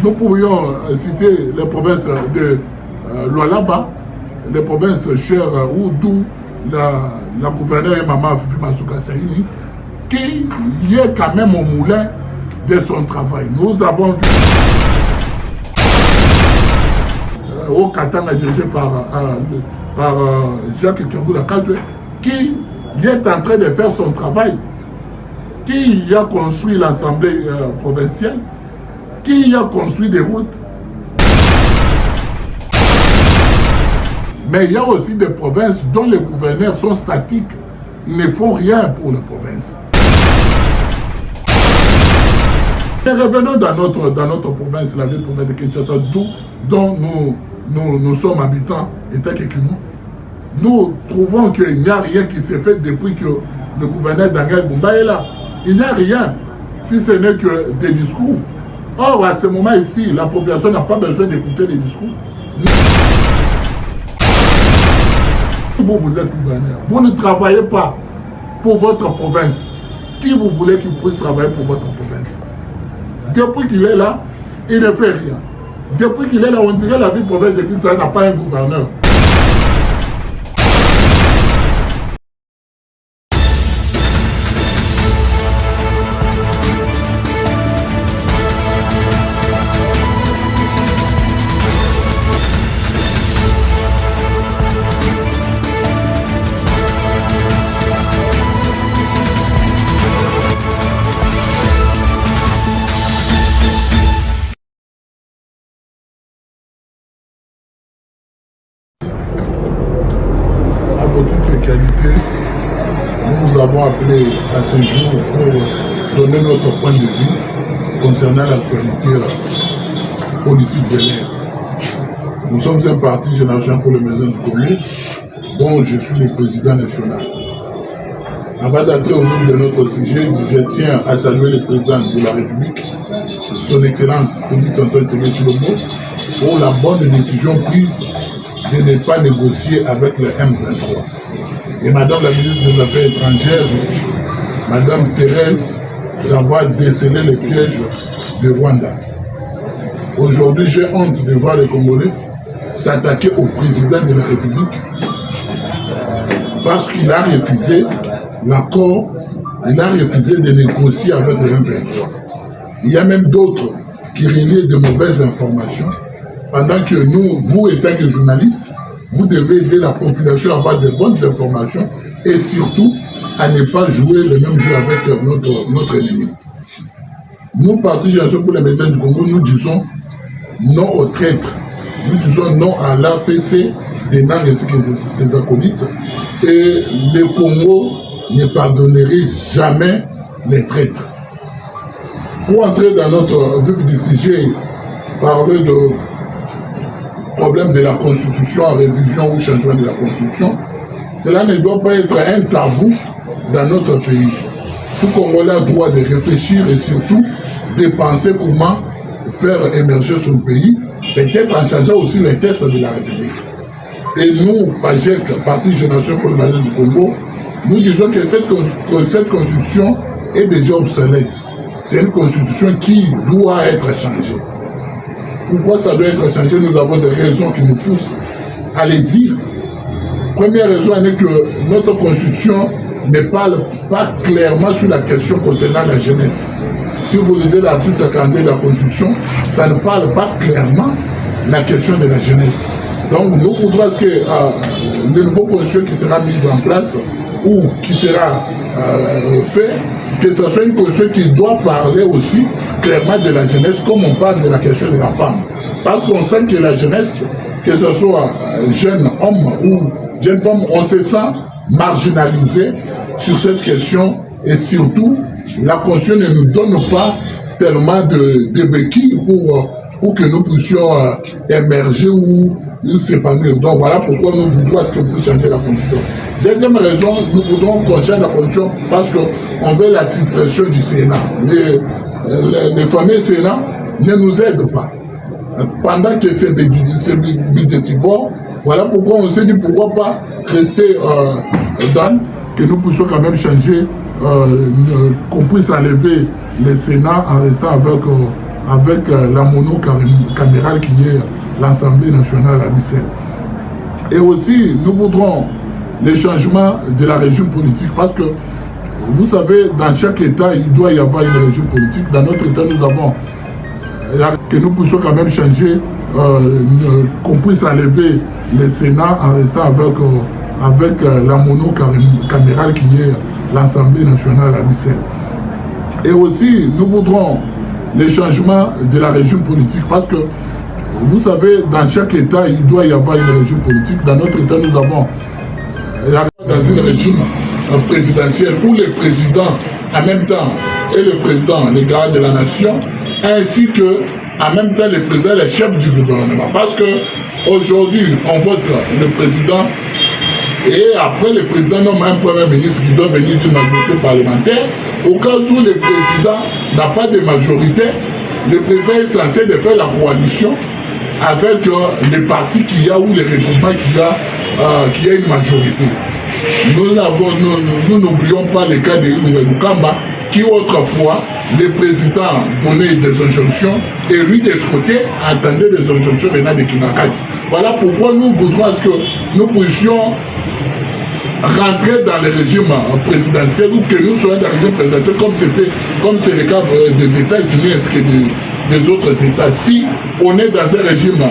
Nous pourrions citer les provinces de Lualaba, les provinces chères où d'où la gouverneure et maman Fifi Masuka Saini, qui est quand même au moulin de son travail. Nous avons vu au Katanga dirigé par Jacques Kambula Kadwe, qui est en train de faire son travail, qui a construit l'Assemblée provinciale, qui a construit des routes. Mais il y a aussi des provinces dont les gouverneurs sont statiques, ils ne font rien pour les provinces. Et revenons dans notre province, la ville province de Kinshasa, dont nous sommes habitants, État Kekino. Nous trouvons qu'il n'y a rien qui s'est fait depuis que le gouverneur Daniel Bumba est là. Il n'y a rien, si ce n'est que des discours. Or, à ce moment ici, la population n'a pas besoin d'écouter les discours. Vous êtes gouverneur. Vous ne travaillez pas pour votre province. Qui vous voulez qu'il puisse travailler pour votre province? Depuis qu'il est là, il ne fait rien. Depuis qu'il est là, on dirait la ville province de Kinshasa n'a pas un gouverneur. Nous vous avons appelé à ce jour pour donner notre point de vue concernant l'actualité politique de l'ère. Nous sommes un parti Génération pour le Maison du Congo, dont je suis le président national. Avant d'entrer au vif de notre sujet, je tiens à saluer le président de la République, son Excellence Félix Antoine Tshisekedi pour la bonne décision prise de ne pas négocier avec le M23. Et Madame la ministre des Affaires étrangères, je cite, Madame Thérèse, d'avoir décelé les pièges de Rwanda. Aujourd'hui, j'ai honte de voir les Congolais s'attaquer au président de la République parce qu'il a refusé l'accord, il a refusé de négocier avec le M23. Il y a même d'autres qui relaient de mauvaises informations, pendant que nous, vous étant que journalistes, vous devez aider la population à avoir de bonnes informations et surtout à ne pas jouer le même jeu avec notre ennemi. Nous, Parti Génération pour les Maisons du Congo, nous disons non aux traîtres. Nous disons non à l'AFC des NAN ainsi que ses acolytes. Et le Congo ne pardonnerait jamais les traîtres. Pour entrer dans notre vif du sujet, parler de problème de la Constitution, révision ou changement de la Constitution, cela ne doit pas être un tabou dans notre pays. Tout Congolais a le droit de réfléchir et surtout de penser comment faire émerger son pays, peut-être en changeant aussi les textes de la République. Et nous, PAGEC, Parti Génération pour le Matin du Congo, nous disons que cette Constitution est déjà obsolète. C'est une Constitution qui doit être changée. Pourquoi ça doit être changé? Nous avons des raisons qui nous poussent à les dire. Première raison est que notre Constitution ne parle pas clairement sur la question concernant la jeunesse. Si vous lisez l'article 42 de la Constitution, ça ne parle pas clairement la question de la jeunesse. Donc nous voudrons que le nouveau Constitution qui sera mis en place ou qui sera fait, que ce soit une Constitution qui doit parler aussi clairement de la jeunesse comme on parle de la question de la femme. Parce qu'on sent que la jeunesse, que ce soit jeune homme ou jeune femme, on se sent marginalisé sur cette question et surtout la Constitution ne nous donne pas tellement de béquilles pour que nous puissions émerger ou nous s'épanouir. Donc voilà pourquoi nous voudrons qu'on puisse changer la Constitution. Deuxième raison, nous voudrons qu'on change la Constitution parce qu'on veut la suppression du Sénat. Les fameux Sénats ne nous aident pas. Pendant que c'est budgétivore, voilà pourquoi on s'est dit pourquoi pas rester dans, que nous puissions quand même changer, qu'on puisse enlever le Sénat en restant avec avec la monocamérale qui est l'Assemblée nationale à Bruxelles. Et aussi, nous voudrons les changements de la régime politique parce que, vous savez, dans chaque État, il doit y avoir une régime politique. Dans notre État, nous avons que nous puissions quand même changer, qu'on puisse enlever le Sénat en restant avec la monocamérale qui est l'Assemblée nationale à Bruxelles. Et aussi, nous voudrons les changements de la régime politique parce que, vous savez, dans chaque État, il doit y avoir une régime politique. Dans notre État, nous avons dans une régime présidentielle où le président, en même temps, est le président, le garant de la nation, ainsi que, en même temps, le président est le chef du gouvernement. Parce que aujourd'hui, on vote le président et après, le président nomme un premier ministre qui doit venir d'une majorité parlementaire. Au cas où le président n'a pas de majorité, le président est censé de faire la coalition avec les partis qu'il y a ou les regroupements qu'il y a une majorité. Nous n'oublions pas le cas de Lukamba qui autrefois, le président donnait des injonctions et lui de ce côté attendait des injonctions venant de Kinakati. Voilà pourquoi nous voudrons que nous puissions rentrer dans le régime présidentiel ou que nous soyons dans le régime présidentiel comme c'est le cas des États-Unis ainsi que des autres États. Si on est dans un régime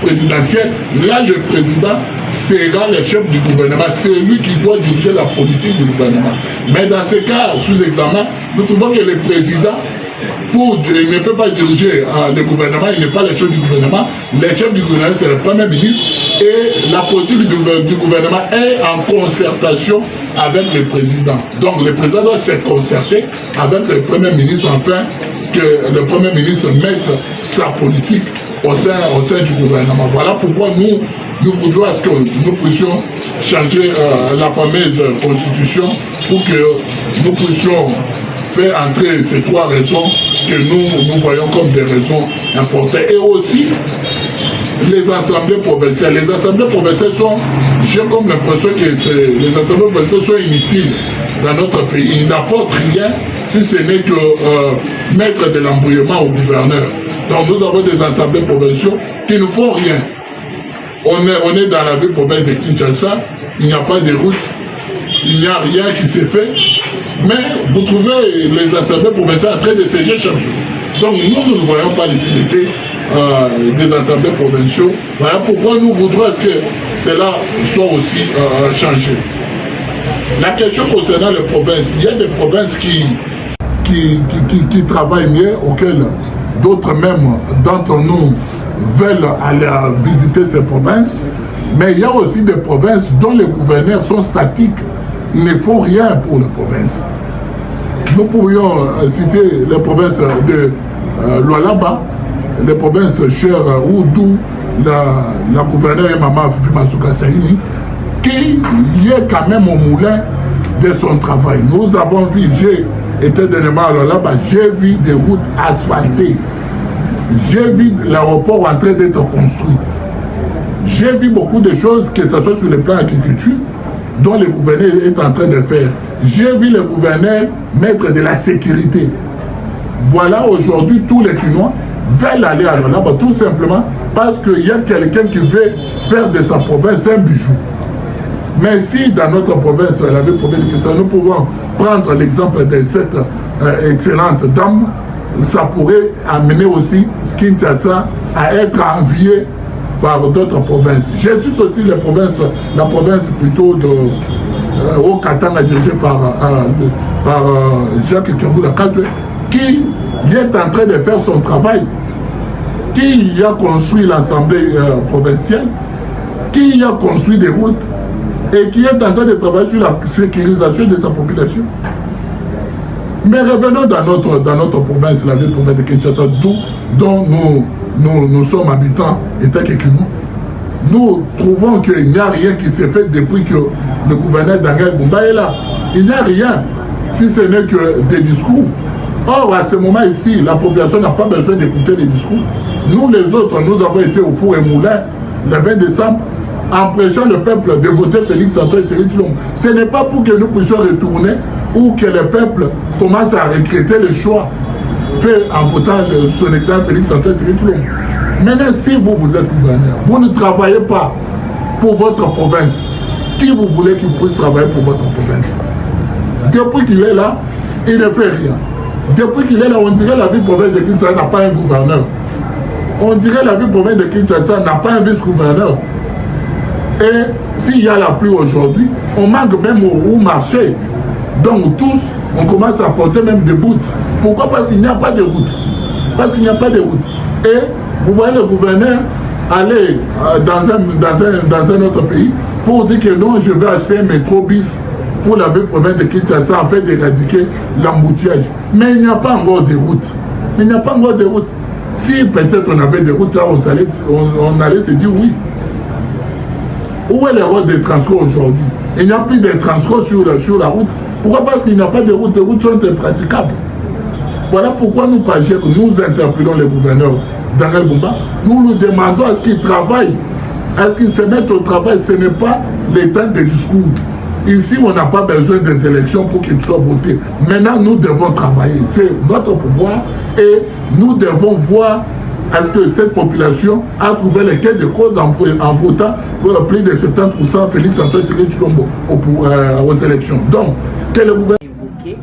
présidentiel, là le président sera le chef du gouvernement, c'est lui qui doit diriger la politique du gouvernement. Mais dans ce cas, sous examen, nous trouvons que le président il ne peut pas diriger le gouvernement, il n'est pas le chef du gouvernement. Le chef du gouvernement, c'est le premier ministre et la politique du gouvernement est en concertation avec le président. Donc le président doit se concerter avec le premier ministre afin que le premier ministre mette sa politique au sein du gouvernement. Voilà pourquoi nous voudrons que nous puissions changer la fameuse constitution pour que nous puissions faire entrer ces trois raisons que nous voyons comme des raisons importantes. Et aussi, les assemblées provinciales. Les assemblées provinciales j'ai comme l'impression que les assemblées provinciales sont inutiles dans notre pays. Ils n'apportent rien si ce n'est que mettre de l'embrouillement au gouverneur. Donc nous avons des assemblées provinciales qui ne font rien. On est dans la ville provinciale de Kinshasa, il n'y a pas de route, il n'y a rien qui s'est fait. Mais vous trouvez les assemblées provinciales en train de siéger chaque jour. Donc nous ne voyons pas l'utilité des assemblées provinciales. Voilà pourquoi nous voudrons que cela soit aussi changé. La question concernant les provinces, il y a des provinces qui travaillent mieux, auxquelles d'autres même d'entre nous veulent aller visiter ces provinces. Mais il y a aussi des provinces dont les gouverneurs sont statiques. Ils ne font rien pour les provinces. Nous pourrions citer les provinces de Lualaba, les provinces chères d'où la gouverneure et maman Fifi Masuka Saini, qui est quand même au moulin de son travail. Nous avons vu, j'ai été dernièrement à Lualaba, j'ai vu des routes asphaltées, j'ai vu l'aéroport en train d'être construit, j'ai vu beaucoup de choses, que ce soit sur le plan agriculture, dont le gouverneur est en train de faire. J'ai vu le gouverneur mettre de la sécurité. Voilà, aujourd'hui, tous les Kinois veulent aller à Lualaba, tout simplement parce qu'il y a quelqu'un qui veut faire de sa province un bijou. Mais si dans notre province, la ville province de Kinshasa, nous pouvons prendre l'exemple de cette excellente dame, ça pourrait amener aussi Kinshasa à être envié par d'autres provinces. Je cite aussi la province plutôt de Haut-Katanga dirigée par Jacques Kambula Kadwe, qui est en train de faire son travail, qui a construit l'Assemblée provinciale, qui a construit des routes et qui est en train de travailler sur la sécurisation de sa population. Mais revenons dans notre province, la ville province de Kinshasa, dont nous sommes habitants, État Kekino. Nous trouvons qu'il n'y a rien qui s'est fait depuis que le gouverneur Daniel Bumba est là. Il n'y a rien, si ce n'est que des discours. Or, à ce moment ici, la population n'a pas besoin d'écouter les discours. Nous, les autres, nous avons été au four et moulin le 20 décembre, en prêchant le peuple de voter Félix Antoine Tshisekedi. Ce n'est pas pour que nous puissions retourner ou que le peuple commence à regretter le choix fait en votant son excellence Félix Antoine Tshisekedi. Maintenant, si vous êtes gouverneur, vous ne travaillez pas pour votre province, qui vous voulez qu'il puisse travailler pour votre province? Depuis qu'il est là, il ne fait rien. Depuis qu'il est là, on dirait la ville-province de Kinshasa n'a pas un gouverneur. On dirait la ville-province de Kinshasa n'a pas un vice-gouverneur. Et s'il y a la pluie aujourd'hui, on manque même au marché. Donc tous, on commence à porter même des routes. Pourquoi? Parce qu'il n'y a pas de route. Parce qu'il n'y a pas de route. Et vous voyez le gouverneur aller dans un autre pays pour dire que non, je vais acheter un métro bis pour la ville-province de Kinshasa afin d'éradiquer l'embouteillage. Mais il n'y a pas encore de route. Il n'y a pas encore de route. Si peut-être on avait des routes là, on allait se dire oui. Où est le rôle des transports aujourd'hui? Il n'y a plus de transports sur la route. Pourquoi? Parce qu'il n'y a pas de route. Les routes sont impraticables. Voilà pourquoi nous, PAJEC, nous interpellons le gouverneur Daniel Bumba. Nous lui demandons à ce qu'il travaille, à ce qu'il se mette au travail. Ce n'est pas le temps de discours. Ici, on n'a pas besoin des élections pour qu'il soit voté. Maintenant, nous devons travailler. C'est notre pouvoir et nous devons voir est-ce que cette population a trouvé les quais de cause en votant pour plus de 70% Félix Antoine Tshisekedi aux élections. Donc, quel est le gouvernement évoqué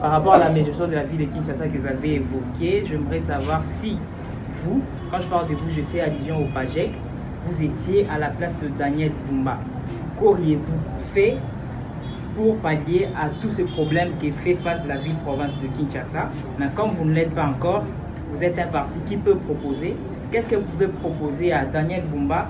par rapport à la gestion de la ville de Kinshasa que vous avez évoquée, j'aimerais savoir si vous, quand je parle de vous, je fais allusion au PAJEC, vous étiez à la place de Daniel Bumba. Qu'auriez-vous fait pour pallier à tous ces problèmes que fait face la ville-province de Kinshasa? Mais comme vous ne l'êtes pas encore, vous êtes un parti qui peut proposer. Qu'est-ce que vous pouvez proposer à Daniel Bumba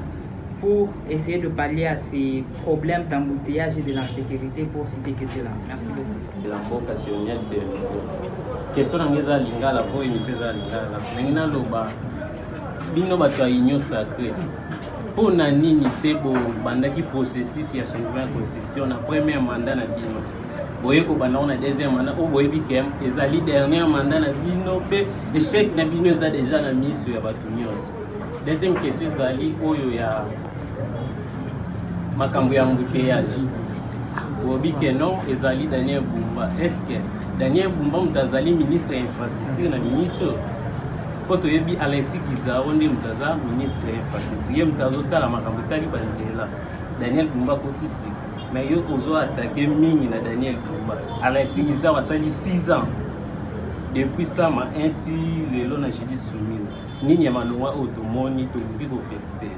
pour essayer de pallier à ces problèmes d'embouteillage et de l'insécurité, pour citer que cela? Merci beaucoup. La vocationnaire de question ngeza lingala pour émission za lingala mengina loba bino bato ya union sacrée pour na nini te bo bandaki processus ya changement de constitution na premier mandat na bino boye ko banda na deuxième mandat o boye bikem ezali dernier mandat na bino pe échec na bino za déjà na mission ya bato nyonso. Deuxième question ezali oyo ya makambo ya embouteillage bobi que non ezali Daniel Bumba. Est-ce que Daniel Bumba mutazali ministre ya infrastructure na ministre poto yebi Alexis Kizao ndi mutaza ministre ya infrastructure ye mutazotala makambo tali banzela Daniel Bumba kotisi mais yo ozo attaquer mingi na Daniel Bumba. Alexis Kizao asali 6 ans depuis ça ma inti lelo na jidi soumis nini ya malonga otomoni to biko féliciter.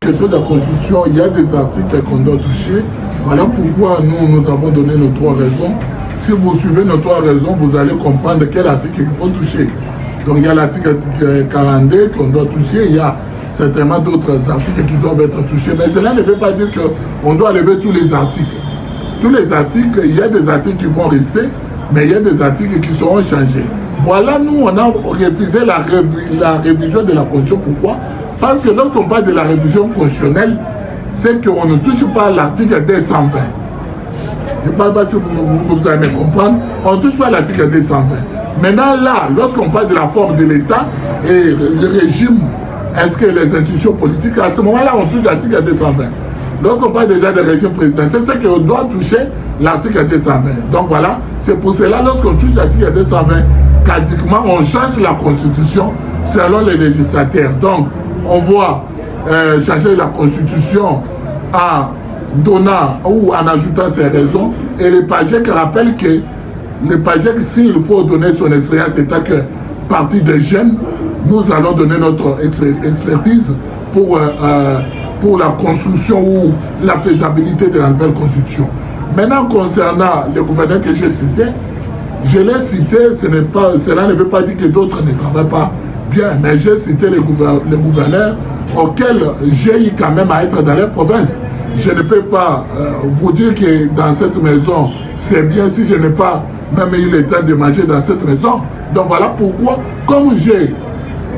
Question de la Constitution, il y a des articles qu'on doit toucher. Voilà pourquoi nous avons donné nos 3 raisons. Si vous suivez nos 3 raisons, vous allez comprendre quel article il faut toucher. Donc il y a l'article 42 qu'on doit toucher, il y a certainement d'autres articles qui doivent être touchés. Mais cela ne veut pas dire qu'on doit lever tous les articles. Tous les articles, il y a des articles qui vont rester, mais il y a des articles qui seront changés. Voilà, nous, on a refusé la révision de la Constitution. Pourquoi? Parce que lorsqu'on parle de la révision constitutionnelle, c'est qu'on ne touche pas à l'article 220. Je ne sais pas si vous allez me comprendre. On ne touche pas à l'article 220. Maintenant, là, lorsqu'on parle de la forme de l'État et le régime, est-ce que les institutions politiques, à ce moment-là, on touche l'article 220. Lorsqu'on parle déjà de régime présidentiel, c'est qu'on doit toucher l'article 220. Donc voilà, c'est pour cela, lorsqu'on touche l'article 220, pratiquement, on change la Constitution selon les législateurs. Donc, on voit changer la Constitution en donnant ou en ajoutant ses raisons. Et le PAJEC rappelle que le PAJEC, s'il faut donner son expérience, c'est à que partie des jeunes, nous allons donner notre expertise pour la construction ou la faisabilité de la nouvelle Constitution. Maintenant, concernant le gouverneur que j'ai cité, je l'ai cité, cela ne veut pas dire que d'autres ne travaillent pas bien, mais j'ai cité les gouverneurs auxquels j'ai eu quand même à être dans les provinces. Je ne peux pas vous dire que dans cette maison, c'est bien si je n'ai pas même eu le temps de manger dans cette maison. Donc voilà pourquoi, comme j'ai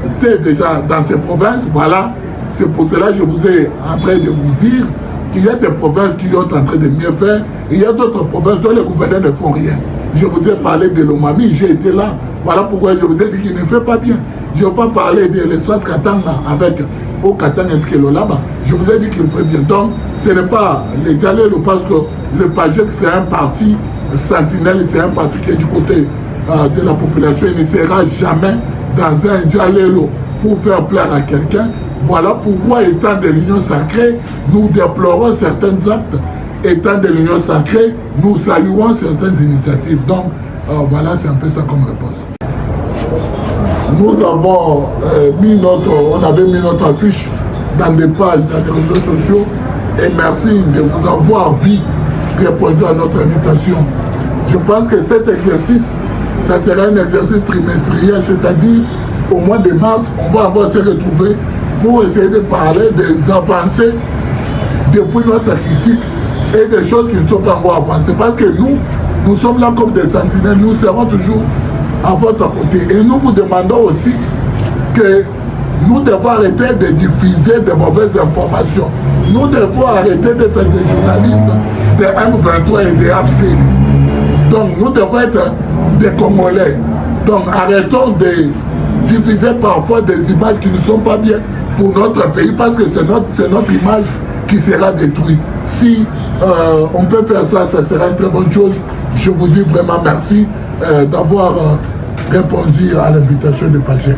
été déjà dans ces provinces, voilà, c'est pour cela que je vous ai en train de vous dire qu'il y a des provinces qui sont en train de mieux faire, et il y a d'autres provinces dont les gouverneurs ne font rien. Je vous ai parlé de l'Omami, j'ai été là. Voilà pourquoi je vous ai dit qu'il ne fait pas bien. Je ne vais pas parler de l'espace Katanga avec au Katanga Eskelo là-bas. Je vous ai dit qu'il fait bien. Donc, ce n'est pas les Dialelo parce que le PAJEC, c'est un parti sentinelle, c'est un parti qui est du côté de la population. Il ne sera jamais dans un dialogue pour faire plaire à quelqu'un. Voilà pourquoi, étant de l'Union sacrée, nous déplorons certains actes. Étant de l'Union sacrée, nous saluons certaines initiatives. Donc, voilà, c'est un peu ça comme réponse. Nous avons on avait mis notre affiche dans des pages, dans les réseaux sociaux. Et merci de vous avoir vu répondre à notre invitation. Je pense que cet exercice, ça sera un exercice trimestriel, c'est-à-dire au mois de mars, on va avoir se retrouver pour essayer de parler des avancées depuis notre critique et des choses qui ne sont pas encore avancées. Parce que nous sommes là comme des sentinelles, nous serons toujours à votre côté. Et nous vous demandons aussi que nous devons arrêter de diffuser de mauvaises informations. Nous devons arrêter d'être des journalistes de M23 et de AFC. Donc nous devons être des Congolais. Donc arrêtons de diffuser parfois des images qui ne sont pas bien pour notre pays, parce que c'est notre image qui sera détruite. Si on peut faire ça, ça sera une très bonne chose. Je vous dis vraiment merci d'avoir répondu à l'invitation de PAJEC.